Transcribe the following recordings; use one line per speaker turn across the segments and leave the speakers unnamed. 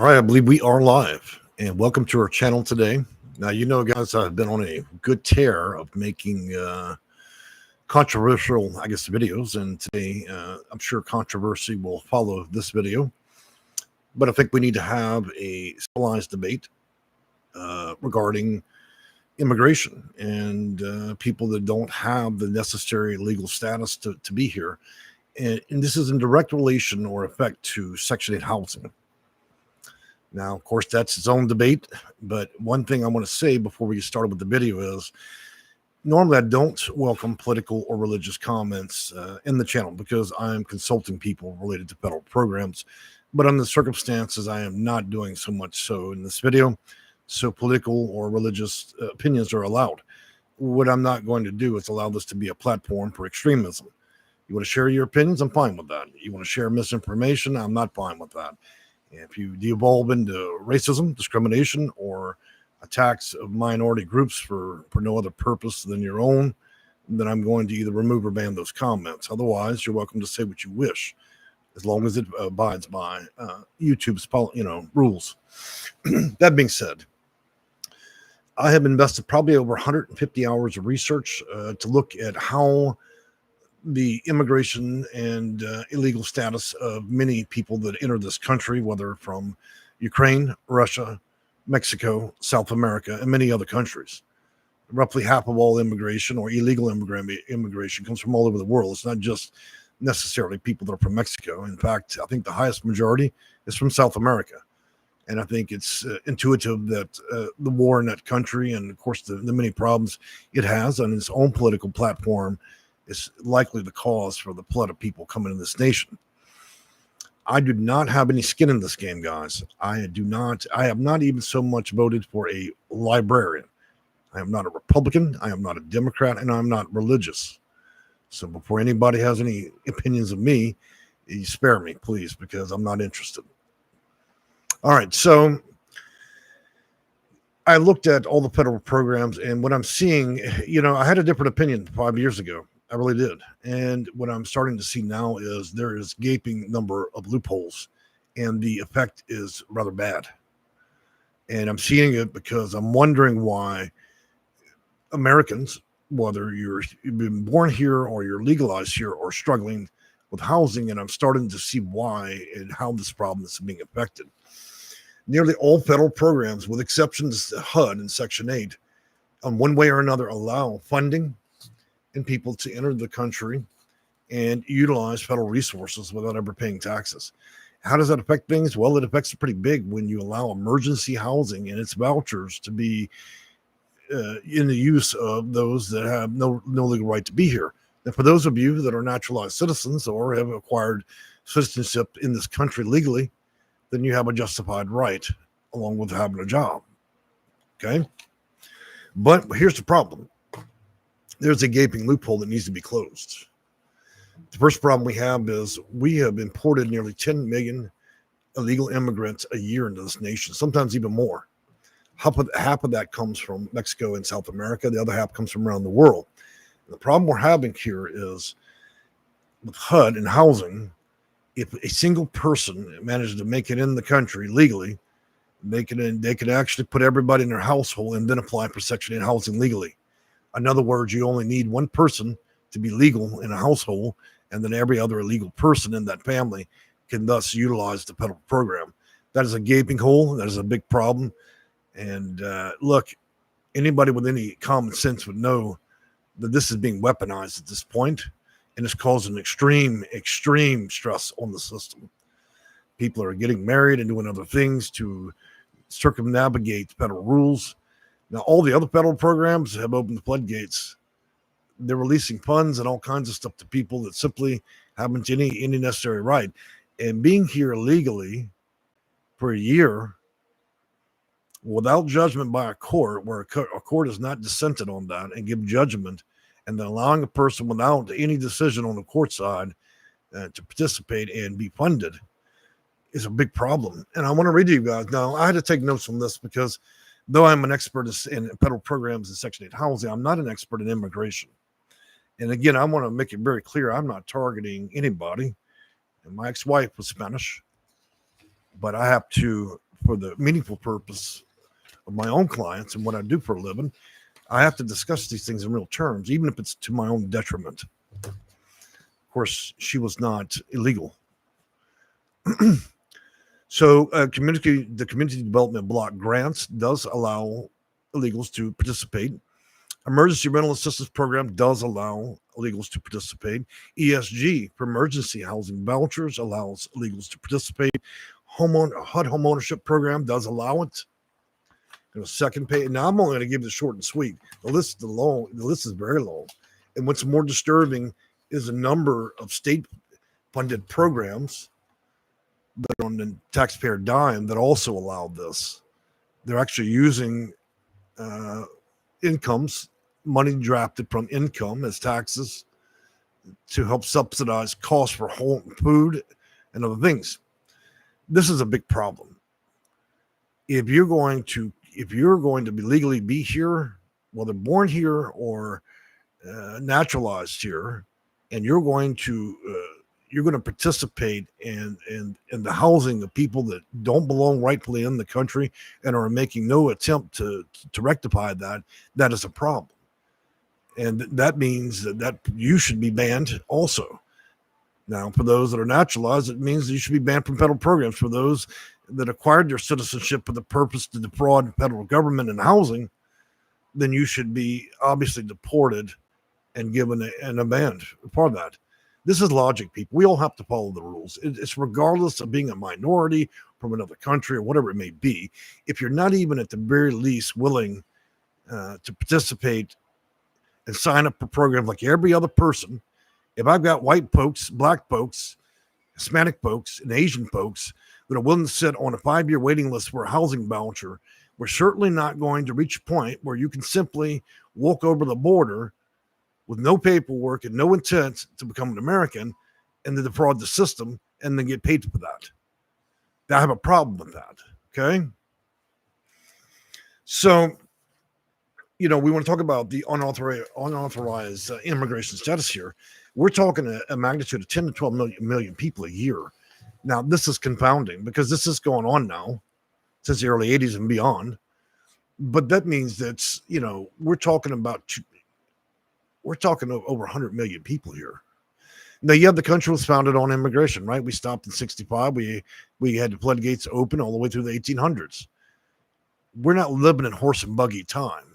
All right, I believe we are live, and welcome to our channel today. Now, guys, I've been on a good tear of making controversial, videos, and today I'm sure controversy will follow this video. But I think we need to have a civilized debate regarding immigration and people that don't have the necessary legal status to be here. And this is in direct relation or effect to Section 8 housing. Now, of course, that's its own debate, but one thing I want to say before we get started with the video is normally I don't welcome political or religious comments in the channel because I'm consulting people related to federal programs, but under the circumstances, I am not doing so much so in this video, so political or religious opinions are allowed. What I'm not going to do is allow this to be a platform for extremism. You want to share your opinions? I'm fine with that. You want to share misinformation? I'm not fine with that. If you devolve into racism, discrimination, or attacks of minority groups for no other purpose than your own, then I'm going to either remove or ban those comments. Otherwise, you're welcome to say what you wish, as long as it abides by YouTube's rules. That being said, I have invested probably over 150 hours of research to look at how the immigration and illegal status of many people that enter this country, whether from Ukraine, Russia, Mexico, South America, and many other countries. Roughly half of all immigration or illegal immigration comes from all over the world. It's not just necessarily people that are from Mexico. In fact, I think the highest majority is from South America. And I think it's intuitive that the war in that country and, of course, the many problems it has on its own political platform is likely the cause for the flood of people coming to this nation. I do not have any skin in this game, guys. I have not even so much voted for a librarian. I am not a Republican. I am not a Democrat, and I'm not religious. So before anybody has any opinions of me, you spare me, please, because I'm not interested. All right, so I looked at all the federal programs, and what I'm seeing, I had a different opinion 5 years ago. I really did. And what I'm starting to see now is there is gaping number of loopholes, and the effect is rather bad. And I'm seeing it because I'm wondering why Americans, whether you've been born here or you're legalized here, are struggling with housing. And I'm starting to see why and how this problem is being affected. Nearly all federal programs, with exceptions to HUD and Section 8, on one way or another allow funding and people to enter the country and utilize federal resources without ever paying taxes. How does that affect things? Well, it affects it pretty big when you allow emergency housing and its vouchers to be in the use of those that have no legal right to be here. And for those of you that are naturalized citizens or have acquired citizenship in this country legally, then you have a justified right along with having a job. Okay? But here's the problem. There's a gaping loophole that needs to be closed. The first problem we have is we have imported nearly 10 million illegal immigrants a year into this nation, sometimes even more. Half of that comes from Mexico and South America. The other half comes from around the world. And the problem we're having here is with HUD and housing, if a single person managed to make it in the country legally, they could actually put everybody in their household and then apply for Section 8 housing legally. In other words, you only need one person to be legal in a household, and then every other illegal person in that family can thus utilize the federal program. That is a gaping hole. That is a big problem. And look, anybody with any common sense would know that this is being weaponized at this point, and it's causing extreme stress on the system. People are getting married and doing other things to circumnavigate federal rules. Now, all the other federal programs have opened the floodgates. They're releasing funds and all kinds of stuff to people that simply haven't any necessary right. And being here illegally for a year without judgment by a court, where a court is not dissented on that and give judgment, and then allowing a person without any decision on the court side to participate and be funded is a big problem. And I want to read to you guys. Now, I had to take notes on this because though I'm an expert in federal programs and Section 8 housing, I'm not an expert in immigration. And again, I want to make it very clear, I'm not targeting anybody. And my ex-wife was Spanish, but I have to for the meaningful purpose of my own clients and what I do for a living, I have to discuss these things in real terms, even if it's to my own detriment. Of course, she was not illegal. So the community development block grants does allow illegals to participate. Emergency rental assistance program does allow illegals to participate. ESG for emergency housing vouchers allows illegals to participate. HUD home ownership program does allow it. Second page. Now I'm only going to give this short and sweet. The list is very long. And what's more disturbing is a number of state-funded programs that are on the taxpayer dime that also allow this. They're actually using incomes, money drafted from income as taxes to help subsidize costs for home food and other things. This is a big problem. If you're going to be legally be here, whether born here or naturalized here, and you're going to participate in the housing of people that don't belong rightfully in the country and are making no attempt to rectify that is a problem. And that means that you should be banned also. Now, for those that are naturalized, it means that you should be banned from federal programs. For those that acquired their citizenship for the purpose to defraud the federal government in housing, then you should be obviously deported and given a ban for that. This is logic, people. We all have to follow the rules. It's regardless of being a minority from another country or whatever it may be. If you're not even at the very least willing to participate and sign up for programs like every other person, if I've got white folks, black folks, Hispanic folks, and Asian folks that are willing to sit on a 5-year waiting list for a housing voucher, we're certainly not going to reach a point where you can simply walk over the border with no paperwork and no intent to become an American and to defraud the system and then get paid for that. I have a problem with that, okay? So, we want to talk about the unauthorized immigration status here. We're talking a magnitude of 10 to 12 million people a year. Now, this is confounding because this is going on now since the early 80s and beyond. But that means that, we're talking over 100 million people here. Now, the country was founded on immigration, right? We stopped in 65. We had the floodgates open all the way through the 1800s. We're not living in horse and buggy time.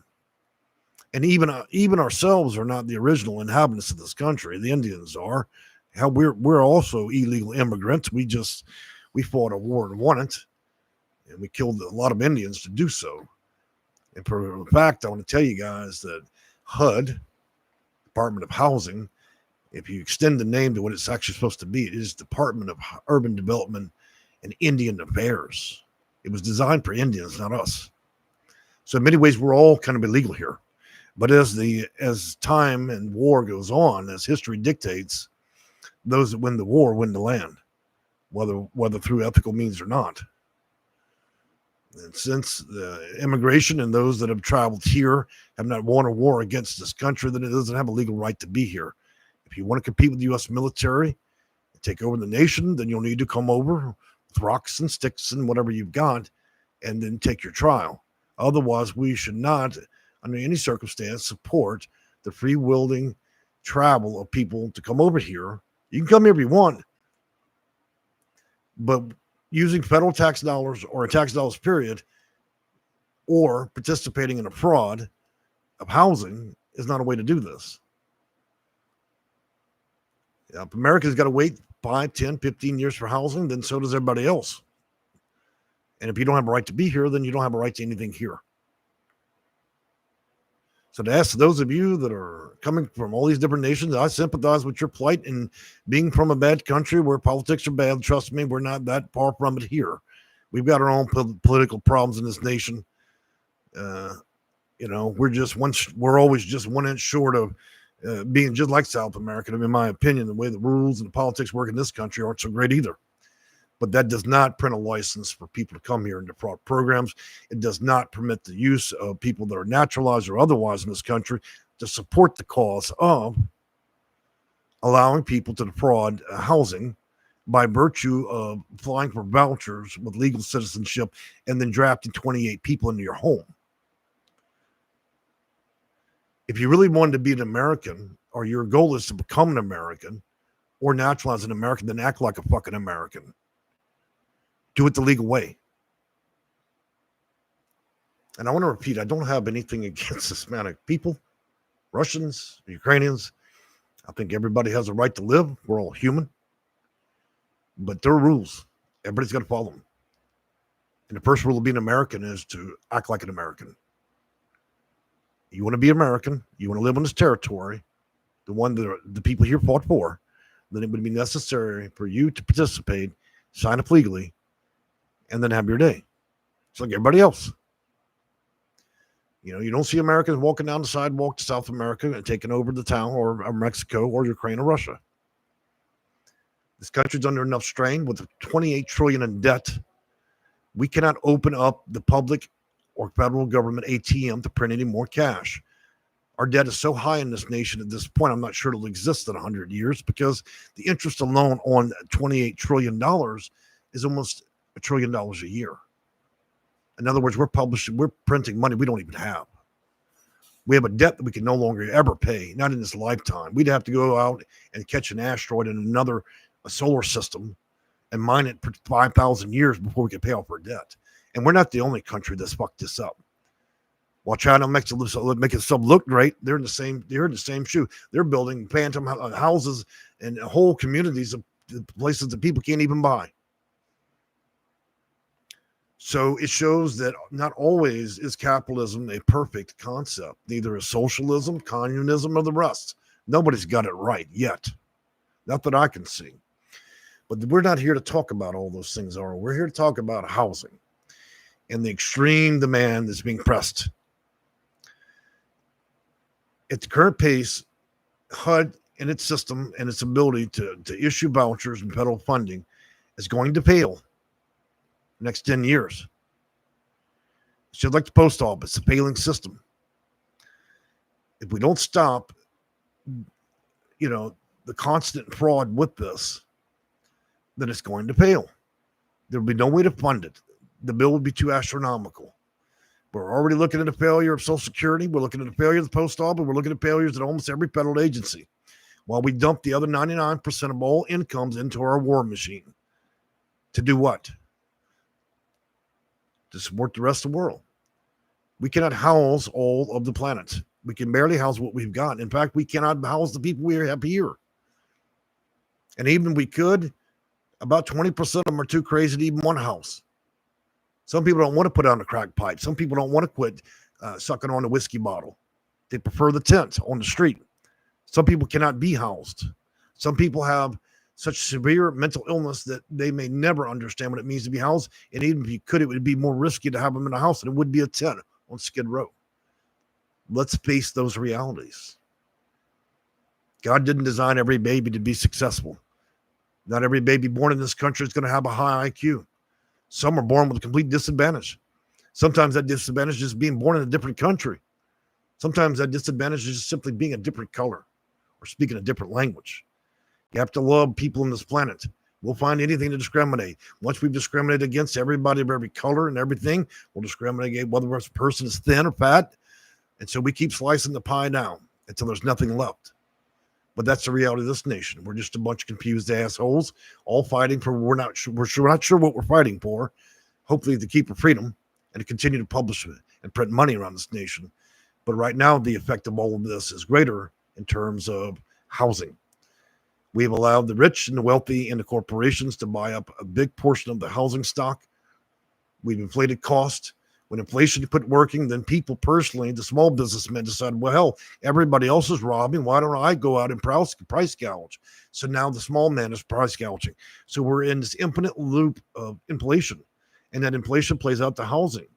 And even ourselves are not the original inhabitants of this country. The Indians are. How we're also illegal immigrants. We fought a war and won it, and we killed a lot of Indians to do so. And for a fact, I want to tell you guys that HUD, Department of Housing, if you extend the name to what it's actually supposed to be, it is Department of Urban Development and Indian Affairs. It was designed for Indians, not us. So in many ways, we're all kind of illegal here. But as time and war goes on, as history dictates, those that win the war win the land, whether through ethical means or not. And since the immigration and those that have traveled here have not won a war against this country, then it doesn't have a legal right to be here. If you want to compete with the U.S. military and take over the nation, then you'll need to come over with rocks and sticks and whatever you've got and then take your trial. Otherwise, we should not, under any circumstance, support the free-willing travel of people to come over here. You can come here if you want, but using federal tax dollars or tax dollars period, or participating in a fraud of housing is not a way to do this. If America's got to wait 5, 10, 15 years for housing, then so does everybody else. And if you don't have a right to be here, then you don't have a right to anything here. So to ask those of you that are coming from all these different nations, I sympathize with your plight in being from a bad country where politics are bad. Trust me, we're not that far from it here. We've got our own political problems in this nation. We're always just 1 inch short of being just like South America. In my opinion, the way the rules and the politics work in this country aren't so great either. But that does not print a license for people to come here and defraud programs. It does not permit the use of people that are naturalized or otherwise in this country to support the cause of allowing people to defraud housing by virtue of applying for vouchers with legal citizenship and then drafting 28 people into your home. If you really wanted to be an American, or your goal is to become an American or naturalize an American, then act like a fucking American. Do it the legal way. And I want to repeat, I don't have anything against Hispanic people, Russians, Ukrainians. I think everybody has a right to live. We're all human. But there are rules. Everybody's got to follow them. And the first rule of being American is to act like an American. You want to be American, you want to live on this territory, the one that the people here fought for, then it would be necessary for you to participate, sign up legally, and then have your day. It's like everybody else. You know, you don't see Americans walking down the sidewalk to South America and taking over the town or Mexico or Ukraine or Russia. This country's under enough strain with $28 trillion in debt. We cannot open up the public or federal government ATM to print any more cash. Our debt is so high in this nation at this point, I'm not sure it'll exist in 100 years because the interest alone on $28 trillion is almost $1 trillion a year. In other words, we're printing money we don't even have. We have a debt that we can no longer ever pay, not in this lifetime. We'd have to go out and catch an asteroid in another solar system and mine it for 5,000 years before we could pay off our debt. And we're not the only country that's fucked this up. While China makes itself look great, they're in the same shoe. They're building phantom houses and whole communities of places that people can't even buy. So it shows that not always is capitalism a perfect concept. Neither is socialism, communism, or the rest. Nobody's got it right yet. Not that I can see. But we're not here to talk about all those things, are we? We're here to talk about housing and the extreme demand that's being pressed. At the current pace, HUD and its system and its ability to issue vouchers and federal funding is going to fail next 10 years. It's just like the post office, a failing system. If we don't stop, the constant fraud with this, then it's going to fail. There'll be no way to fund it. The bill would be too astronomical. We're already looking at a failure of Social Security. We're looking at a failure of the post office. We're looking at failures at almost every federal agency, while we dump the other 99% of all incomes into our war machine. To do what? To support the rest of the world. We cannot house all of the planet. We can barely house what we've got. In fact, we cannot house the people we have here. And even if we could, about 20% of them are too crazy to even want a house. Some people don't want to put on a crack pipe. Some people don't want to quit sucking on a whiskey bottle. They prefer the tent on the street. Some people cannot be housed. Some people have such severe mental illness that they may never understand what it means to be housed. And even if you could, it would be more risky to have them in a house than it would be a tent on Skid Row. Let's face those realities. God didn't design every baby to be successful. Not every baby born in this country is going to have a high IQ. Some are born with a complete disadvantage. Sometimes that disadvantage is just being born in a different country. Sometimes that disadvantage is just simply being a different color or speaking a different language. You have to love people on this planet. We'll find anything to discriminate. Once we've discriminated against everybody of every color and everything, we'll discriminate against whether a person is thin or fat. And so we keep slicing the pie down until there's nothing left. But that's the reality of this nation. We're just a bunch of confused assholes, all fighting for we're not sure what we're fighting for. Hopefully to keep our freedom and to continue to publish and print money around this nation. But right now, the effect of all of this is greater in terms of housing. We've allowed the rich and the wealthy and the corporations to buy up a big portion of the housing stock. We've inflated cost. When inflation quit working, then people personally, the small businessmen decided, well, hell, everybody else is robbing. Why don't I go out and price gouge? So now the small man is price gouging. So we're in this infinite loop of inflation, and that inflation plays out to housing.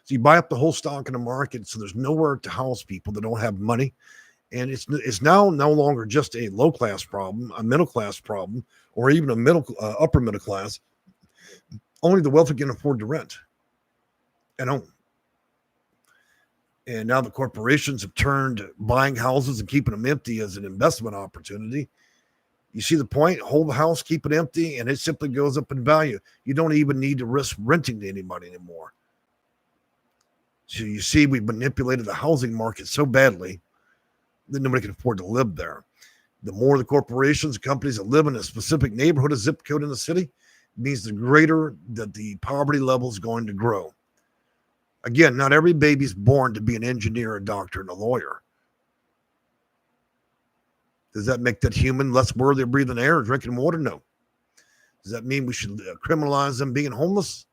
So you buy up the whole stock in the market, so there's nowhere to house people that don't have money. And it's now no longer just a low-class problem, a middle-class problem, or even a upper middle class. Only the wealthy can afford to rent and own. And now the corporations have turned buying houses and keeping them empty as an investment opportunity. You see the point? Hold the house, keep it empty, and it simply goes up in value. You don't even need to risk renting to anybody anymore. So you see, we manipulated the housing market so badly that nobody can afford to live there. The more the corporations and companies that live in a specific neighborhood, a zip code in the city, means the greater that the poverty level is going to grow. Again, not every baby's born to be an engineer, a doctor, and a lawyer. Does that make that human less worthy of breathing air or drinking water? No. Does that mean we should criminalize them being homeless?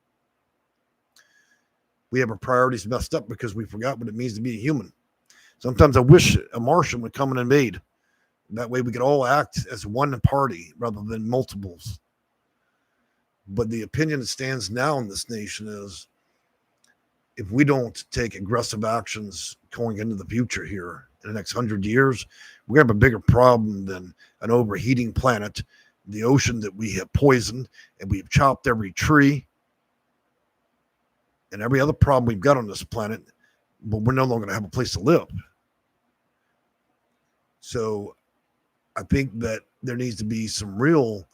We have our priorities messed up because we forgot what it means to be a human. Sometimes I wish a Martian would come and invade. That way we could all act as one party rather than multiples. But the opinion that stands now in this nation is if we don't take aggressive actions going into the future here in the next 100 years, we're going to have a bigger problem than an overheating planet, the ocean that we have poisoned, and we've chopped every tree and every other problem we've got on this planet, but we're no longer going to have a place to live. So I think that there needs to be some real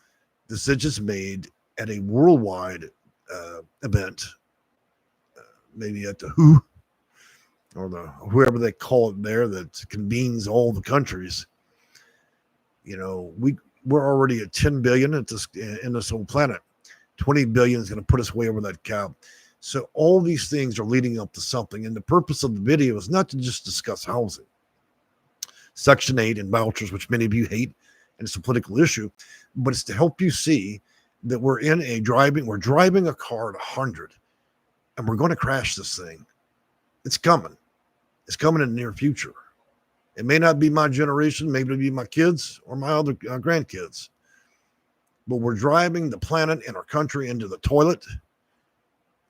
decisions made at a worldwide event, maybe at the WHO or the whoever they call it there that convenes all the countries. You know, we're already at 10 billion at this in this whole planet. 20 billion is going to put us way over that cap. So all these things are leading up to something. And the purpose of the video is not to just discuss housing. Section 8 and vouchers, which many of you hate, and it's a political issue, but it's to help you see that we're driving a car at 100, and we're going to crash this thing. It's coming. It's coming in the near future. It may not be my generation, maybe it'll be my kids or my other grandkids, but we're driving the planet and our country into the toilet,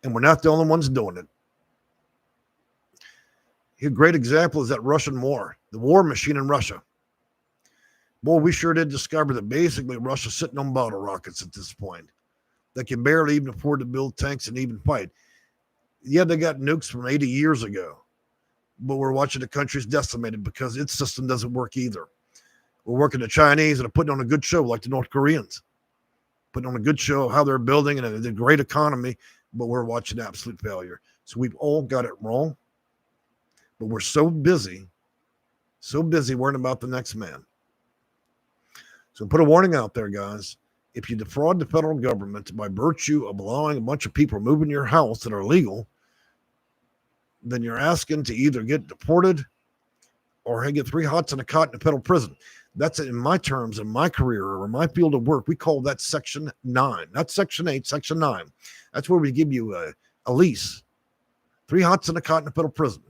and we're not the only ones doing it. A great example is that Russian war, the war machine in Russia. Boy, we sure did discover that basically Russia's sitting on bottle rockets at this point. They can barely even afford to build tanks and even fight. Yeah, they got nukes from 80 years ago, but we're watching the country's decimated because its system doesn't work either. We're working the Chinese that are putting on a good show like the North Koreans, putting on a good show of how they're building and a great economy, but we're watching absolute failure. So we've all got it wrong, but we're so busy worrying about the next man. So put a warning out there, guys. If you defraud the federal government by virtue of allowing a bunch of people moving your house that are illegal, then you're asking to either get deported or get 3 hots and a cot in a federal prison. That's in my terms, in my career or my field of work, we call that Section 9, not Section 8, Section 9. That's where we give you a lease. 3 hots and a cot in a federal prison.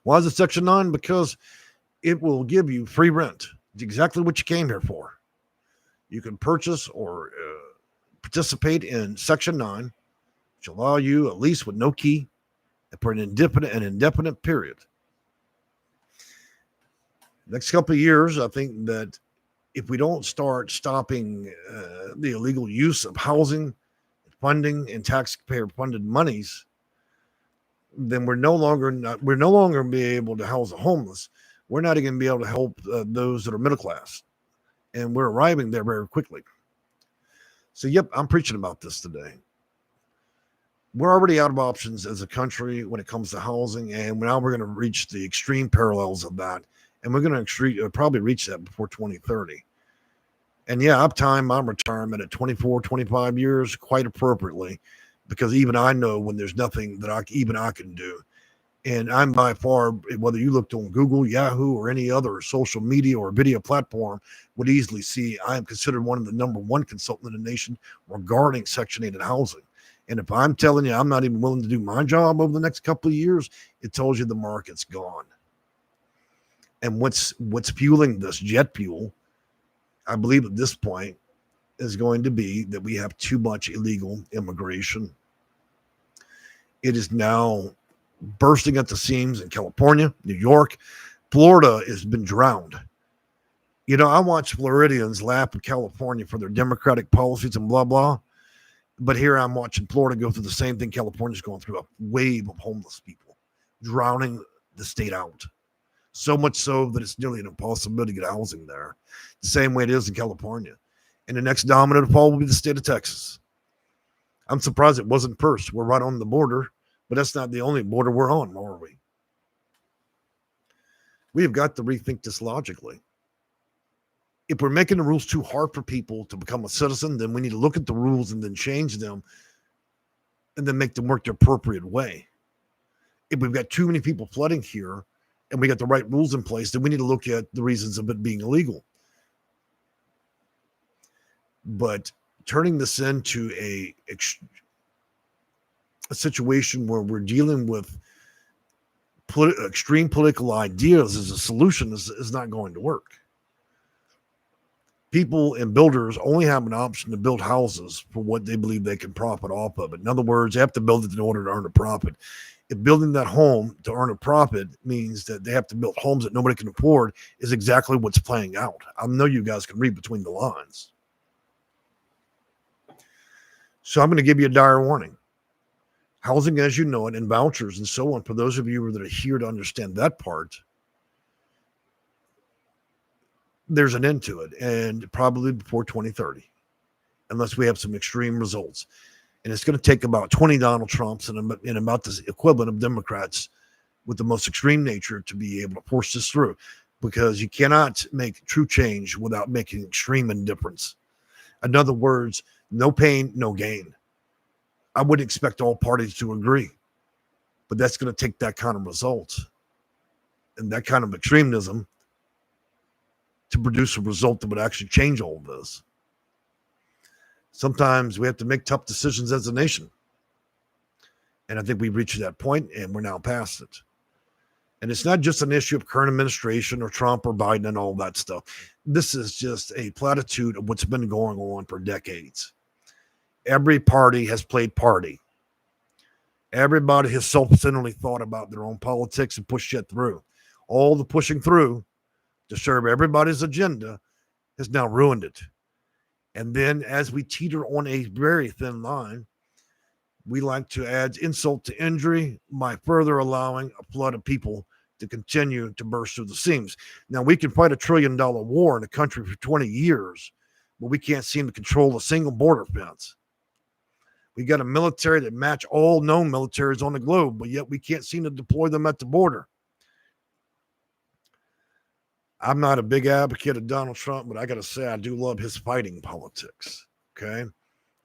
Why is it Section 9? Because it will give you free rent. It's exactly what you came here for. You can purchase or participate in Section 9, which allow you a lease with no key for an indefinite period. Next couple of years, I think that if we don't start stopping the illegal use of housing, funding, and taxpayer-funded monies, then we're no longer going to be able to house the homeless. We're not even going to be able to help those that are middle class. And we're arriving there very quickly. So, yep, I'm preaching about this today. We're already out of options as a country when it comes to housing, and now we're going to reach the extreme parallels of that. And we're going to probably reach that before 2030. And yeah, I've timed my retirement at 24, 25 years quite appropriately, because even I know when there's nothing that I can do. And I'm by far, whether you looked on Google, Yahoo, or any other social media or video platform, would easily see I am considered one of the number one consultant in the nation regarding Section 8 and housing. And if I'm telling you I'm not even willing to do my job over the next couple of years, it tells you the market's gone. And what's fueling this jet fuel, I believe at this point, is going to be that we have too much illegal immigration. It is now bursting at the seams in California, New York. Florida has been drowned. You know, I watch Floridians laugh at California for their democratic policies and blah, blah. But here I'm watching Florida go through the same thing California's going through, a wave of homeless people, drowning the state out. So much so that it's nearly an impossibility to get housing there, the same way it is in California. And the next domino to fall will be the state of Texas. I'm surprised it wasn't first. We're right on the border, but that's not the only border we're on, are we? We have got to rethink this logically. If we're making the rules too hard for people to become a citizen, then we need to look at the rules and then change them and then make them work the appropriate way. If we've got too many people flooding here and we got the right rules in place, then we need to look at the reasons of it being illegal. But turning this into a situation where we're dealing with extreme political ideas as a solution is not going to work. People and builders only have an option to build houses for what they believe they can profit off of it. In other words, they have to build it in order to earn a profit. If building that home to earn a profit means that they have to build homes that nobody can afford, is exactly what's playing out. I know you guys can read between the lines. So I'm going to give you a dire warning. Housing as you know it and vouchers and so on, for those of you that are here to understand that part, there's an end to it, and probably before 2030, unless we have some extreme results. And it's going to take about 20 Donald Trumps and about the equivalent of Democrats with the most extreme nature to be able to force this through, because you cannot make true change without making extreme indifference. In other words, no pain, no gain. I wouldn't expect all parties to agree, but that's going to take that kind of result and that kind of extremism to produce a result that would actually change all of this. Sometimes we have to make tough decisions as a nation. And I think we've reached that point and we're now past it. And it's not just an issue of current administration or Trump or Biden and all that stuff. This is just a platitude of what's been going on for decades. Every party has played party. Everybody has self-centeredly thought about their own politics and pushed it through. All the pushing through to serve everybody's agenda has now ruined it. And then as we teeter on a very thin line, we like to add insult to injury by further allowing a flood of people to continue to burst through the seams. Now, we can fight $1 trillion war in a country for 20 years, but we can't seem to control a single border fence. We got a military that match all known militaries on the globe, but yet we can't seem to deploy them at the border. I'm not a big advocate of Donald Trump, but I got to say, I do love his fighting politics. Okay.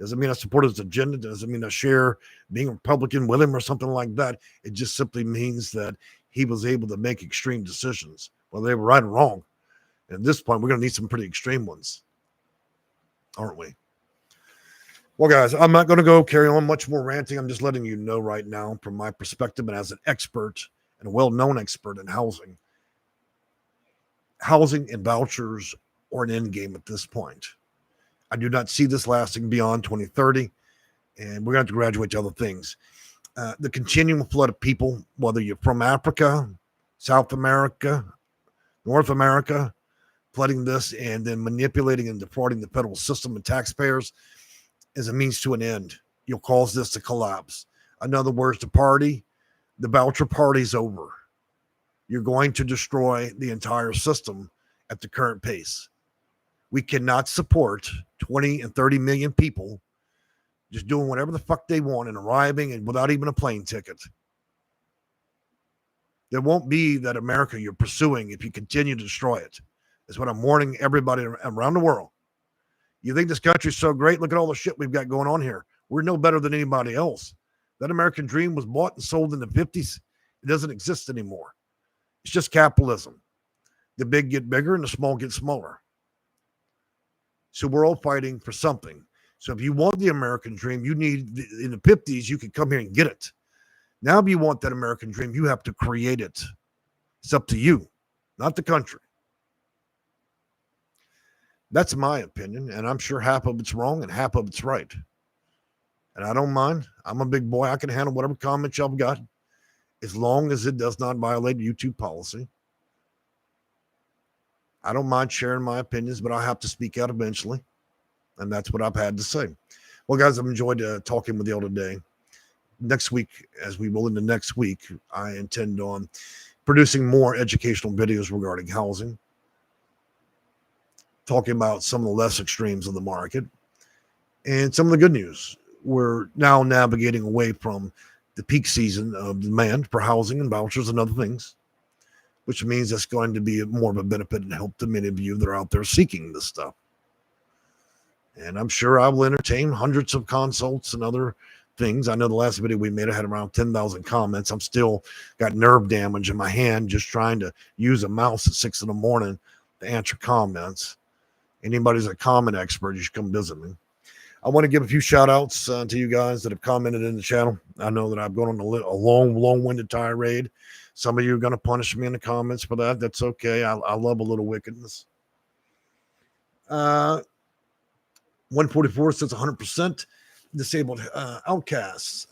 Doesn't mean I support his agenda. Doesn't mean I share being a Republican with him or something like that. It just simply means that he was able to make extreme decisions, whether they were right or wrong. And at this point, we're going to need some pretty extreme ones, aren't we? Well, guys, I'm not going to go carry on much more ranting. I'm just letting you know right now from my perspective and as an expert and a well-known expert in housing and vouchers are an end game at this point. I do not see this lasting beyond 2030, and we're going to have to graduate to other things. The continuing flood of people, whether you're from Africa, South America, North America, flooding this and then manipulating and defrauding the federal system and taxpayers is a means to an end. You'll cause this to collapse. In other words, the voucher party's over. You're going to destroy the entire system at the current pace. We cannot support 20 and 30 million people just doing whatever the fuck they want and arriving and without even a plane ticket. There won't be that America you're pursuing if you continue to destroy it. That's what I'm warning everybody around the world. You think this country's so great? Look at all the shit we've got going on here. We're no better than anybody else. That American dream was bought and sold in the 50s. It doesn't exist anymore. It's just capitalism. The big get bigger and the small get smaller. So we're all fighting for something. So if you want the American dream, you need, in the 50s, you could come here and get it. Now, if you want that American dream, you have to create it. It's up to you, not the country. That's my opinion, and I'm sure half of it's wrong and half of it's right. And I don't mind. I'm a big boy. I can handle whatever comments y'all got, as long as it does not violate YouTube policy. I don't mind sharing my opinions, but I have to speak out eventually. And that's what I've had to say. Well, guys, I've enjoyed talking with y'all today. Next week, as we roll into next week, I intend on producing more educational videos regarding housing, talking about some of the less extremes of the market, and some of the good news. We're now navigating away from the peak season of demand for housing and vouchers and other things, which means that's going to be more of a benefit and help to many of you that are out there seeking this stuff. And I'm sure I will entertain hundreds of consults and other things. I know the last video we made, I had around 10,000 comments. I'm still got nerve damage in my hand just trying to use a mouse at 6 a.m. to answer comments. Anybody's a comment expert, you should come visit me. I want to give a few shout outs to you guys that have commented in the channel. I know that I've gone on a long-winded tirade. Some of you are going to punish me in the comments for that. That's okay. I love a little wickedness. 144 says 100% disabled outcasts.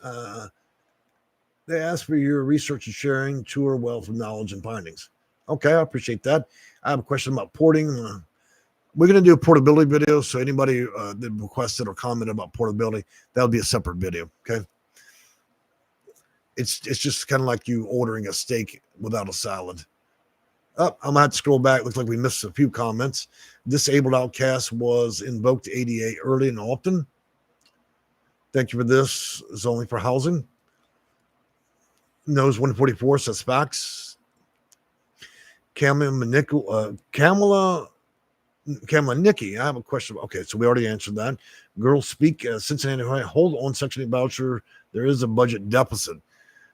They ask for your research and sharing tour wealth of knowledge and findings. Okay, I appreciate that. I have a question about porting. We're going to do a portability video, so anybody that requested or commented about portability, that'll be a separate video, okay? It's just kind of like you ordering a steak without a salad. I'm going to have to scroll back. Looks like we missed a few comments. Disabled outcast was invoked ADA early and often. Thank you for this. It's only for housing. Knows 144 says facts. Kamala Nikki, I have a question. Okay, so we already answered that. Girls Speak, Cincinnati, hold on Section 8 voucher. There is a budget deficit.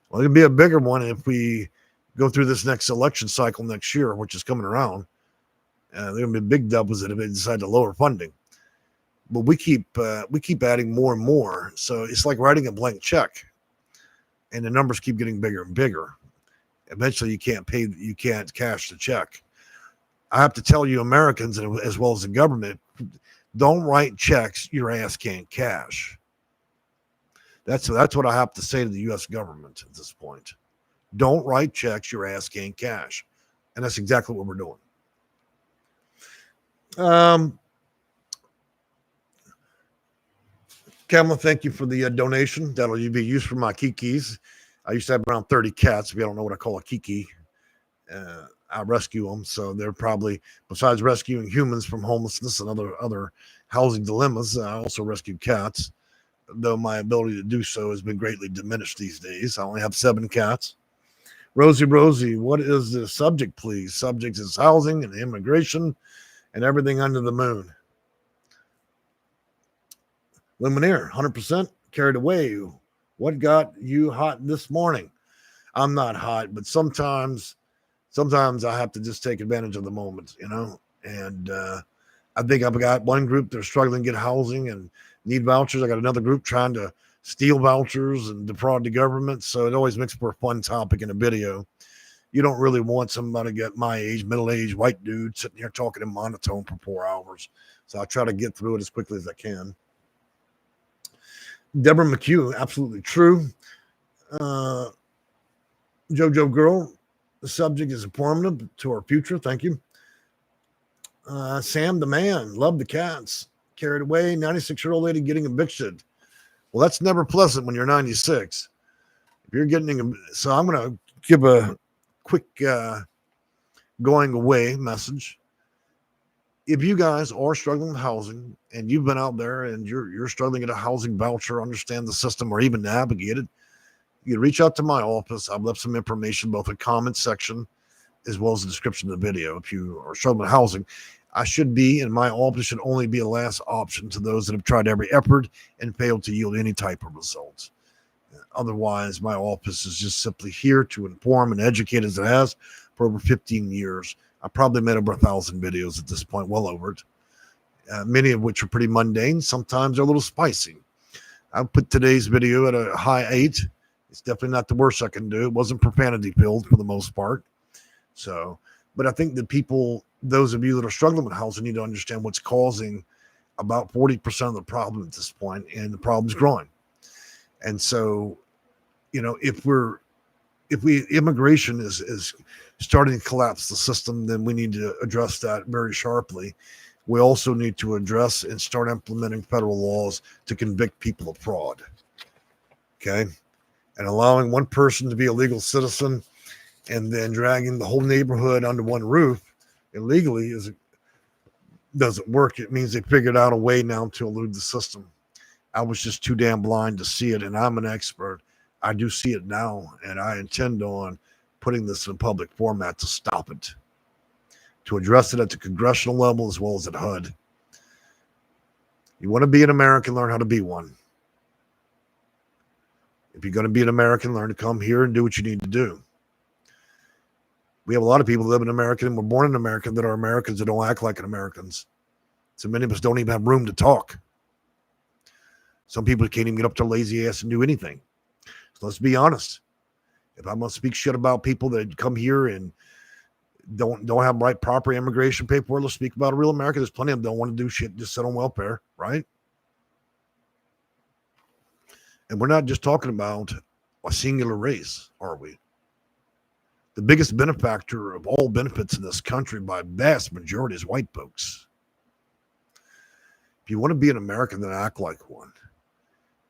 Well, it'll be a bigger one if we go through this next election cycle next year, which is coming around. There's going to be a big deficit if they decide to lower funding. But we keep adding more and more. So it's like writing a blank check, and the numbers keep getting bigger and bigger. Eventually, you can't cash the check. I have to tell you, Americans, as well as the government, don't write checks your ass can't cash. That's what I have to say to the U.S. government at this point. Don't write checks your ass can't cash. And that's exactly what we're doing. Kamala, thank you for the donation. That'll be used for my kikis. I used to have around 30 cats. If you don't know what I call a kiki, I rescue them. So they're probably, besides rescuing humans from homelessness and other housing dilemmas, I also rescue cats, though my ability to do so has been greatly diminished these days. I only have 7 cats. Rosie, what is the subject, please? Subject is housing and immigration and everything under the moon. Lumineer, 100% carried away. What got you hot this morning? I'm not hot, but sometimes I have to just take advantage of the moment, and I think I've got one group that are struggling to get housing and need vouchers. I got another group trying to steal vouchers and defraud the government. So it always makes for a fun topic in a video. You don't really want somebody get my age, middle-aged white dude sitting here talking in monotone for 4 hours. So I try to get through it as quickly as I can. Deborah McHugh, absolutely true. Jojo Girl, the subject is informative to our future. Thank you. Sam the man, love the cats. Carried away, 96-year-old lady getting evicted. Well, that's never pleasant when you're 96. If you're getting, so I'm going to give a quick going away message. If you guys are struggling with housing and you've been out there and you're struggling to get a housing voucher, understand the system, or even navigate it, you reach out to my office. I've left some information, both in the comment section as well as the description of the video. If you are struggling with housing, I should be, and my office should only be a last option to those that have tried every effort and failed to yield any type of results. Otherwise, my office is just simply here to inform and educate, as it has for over 15 years. I probably made over 1,000 videos at this point, well over it. Many of which are pretty mundane. Sometimes they're a little spicy. I put today's video at a high 8. It's definitely not the worst I can do. It wasn't profanity filled for the most part. So, but I think that people, those of you that are struggling with housing, need to understand what's causing about 40% of the problem at this point, and the problem's growing. And so, if immigration is starting to collapse the system, then we need to address that very sharply. We also need to address and start implementing federal laws to convict people of fraud. Okay. And allowing one person to be a legal citizen And then dragging the whole neighborhood under one roof illegally doesn't work. It means they figured out a way now to elude the system. I was just too damn blind to see it, and I'm an expert. I do see it now, and I intend on putting this in a public format to stop it, to address it at the congressional level as well as at HUD. You want to be an American, learn how to be one. If you're going to be an American, learn to come here and do what you need to do. We have a lot of people that live in America and were born in America that are Americans that don't act like Americans. So many of us don't even have room to talk. Some people can't even get up their lazy ass and do anything. So let's be honest. If I'm going to speak shit about people that come here and don't have right proper immigration paperwork, let's speak about a real American. There's plenty of them don't want to do shit, just sit on welfare, right? And we're not just talking about a singular race, are we? The biggest benefactor of all benefits in this country by vast majority is white folks. If you want to be an American, then act like one.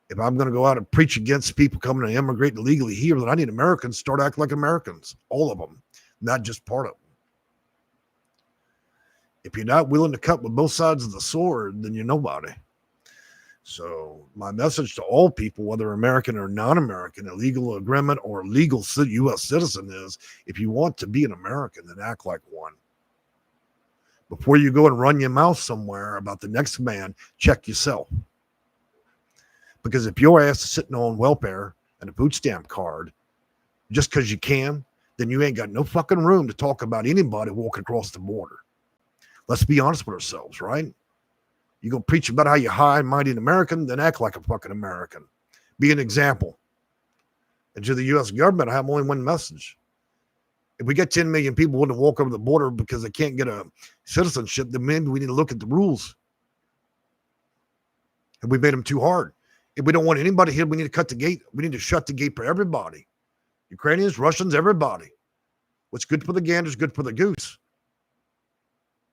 If I'm going to go out and preach against people coming to immigrate illegally here, then I need Americans to start acting like Americans, all of them, not just part of them. If you're not willing to cut with both sides of the sword, then you're nobody. So my message to all people, whether American or non-American, illegal immigrant or legal U.S. citizen is, if you want to be an American, then act like one. Before you go and run your mouth somewhere about the next man, check yourself. Because if your ass is sitting on welfare and a food stamp card, just because you can, then you ain't got no fucking room to talk about anybody walking across the border. Let's be honest with ourselves, right? You go preach about how you're high and mighty an American, then act like a fucking American. Be an example. And to the U.S. government, I have only one message. If we get 10 million people willing to walk over the border because they can't get a citizenship, then maybe we need to look at the rules. And we made them too hard. If we don't want anybody here, we need to cut the gate. We need to shut the gate for everybody. Ukrainians, Russians, everybody. What's good for the gander is good for the goose.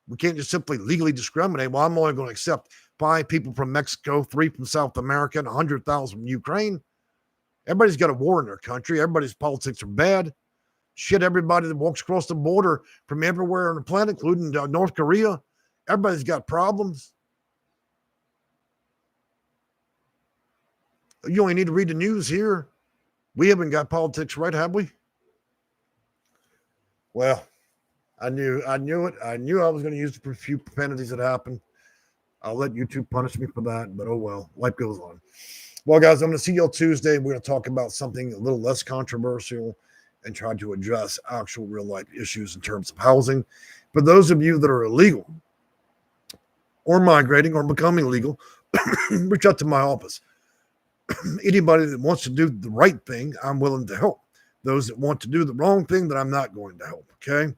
We can't just simply legally discriminate. Well, I'm only going to accept 5 people from Mexico, 3 from South America, and 100,000 from Ukraine. Everybody's got a war in their country. Everybody's politics are bad. Shit, everybody that walks across the border from everywhere on the planet, including North Korea, everybody's got problems. You only need to read the news here. We haven't got politics right, have we? Well, I knew it. I knew I was going to use a few profanities that happened. I'll let YouTube punish me for that, but oh well, life goes on. Well, guys, I'm going to see y'all Tuesday. We're going to talk about something a little less controversial and try to address actual real life issues in terms of housing. For those of you that are illegal or migrating or becoming legal, reach out to my office. Anybody that wants to do the right thing, I'm willing to help. Those that want to do the wrong thing, that I'm not going to help, okay?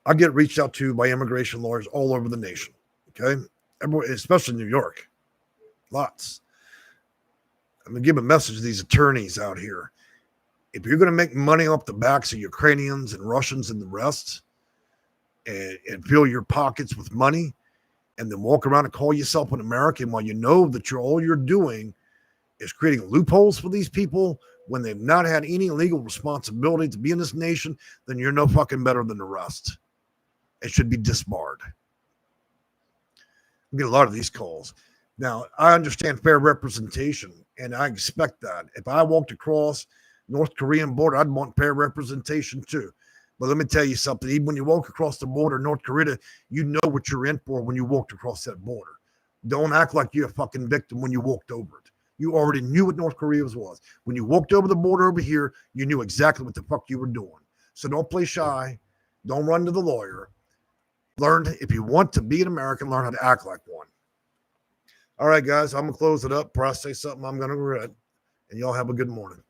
I get reached out to by immigration lawyers all over the nation, okay? Everywhere, especially New York. Lots. I'm going to give a message to these attorneys out here. If you're going to make money off the backs of Ukrainians and Russians and the rest and fill your pockets with money and then walk around and call yourself an American while you know that all you're doing is creating loopholes for these people when they've not had any legal responsibility to be in this nation, then you're no fucking better than the rest. It should be disbarred. We get a lot of these calls. Now, I understand fair representation, and I expect that. If I walked across North Korean border, I'd want fair representation too. But let me tell you something. Even when you walk across the border, North Korea, you know what you're in for when you walked across that border. Don't act like you're a fucking victim when you walked over it. You already knew what North Korea was. When you walked over the border over here, you knew exactly what the fuck you were doing. So don't play shy. Don't run to the lawyer. Learn, if you want to be an American, learn how to act like one. All right, guys, I'm going to close it up. Before I say something I'm going to regret. And y'all have a good morning.